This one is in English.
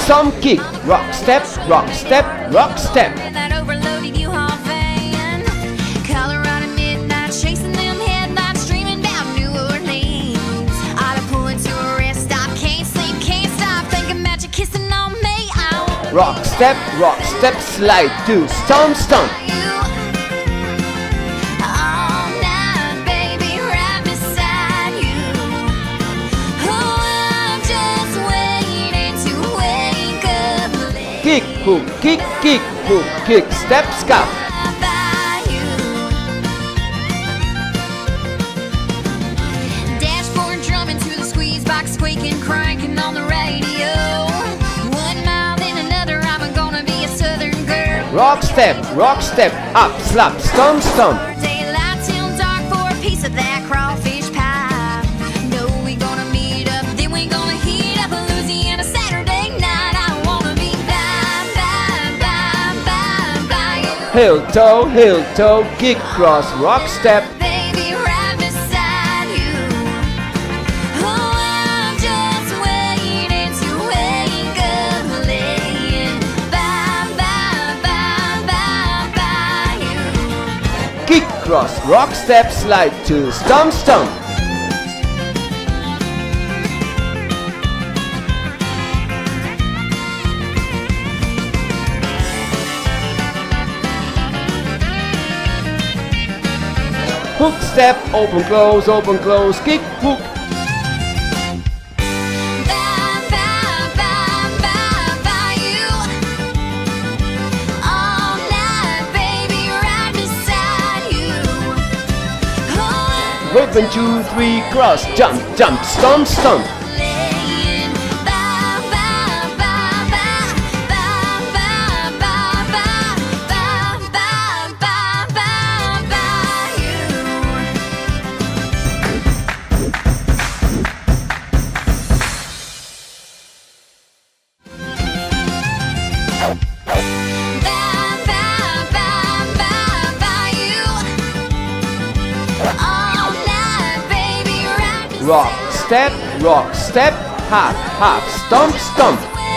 stomp, kick, rock, step, rock, step, rock, step. That overloaded U-Haul van, Colorado midnight, chasing them headlights, streaming down New Orleans. Ought to pull into a rest stop, can't sleep, can't stop thinking about you kissing on me. Rock, step, slide, 2, stomp, stomp. All night, baby, right beside you. Oh, I'm just waiting to wake up late. Kick, hook, kick, hook, kick, step, scuff. Dashboard drumming to the squeeze box, squeaking, cranking on the radio. 1 mile then another, I'm gonna be a southern girl. Rock, step, up, slap, stomp, stomp. Daylight till dark for a piece of that crawfish pie. No, we gonna meet up, then we gonna heat up Louisiana Saturday night. I wanna be by you. Heel toe, kick, cross, rock, step. Baby, right beside you. Oh, I'm just waiting to wake up laying by you. Kick, cross, rock, step, slide, 2, stomp, stomp. Hook, step, open, close, kick, hook. By you. All night, baby, right beside you. Oh, Rhythm 2, 3, cross, jump, stomp, stomp. laying by you. By you. All night, baby, right Rock, step, half, stomp, stomp. beside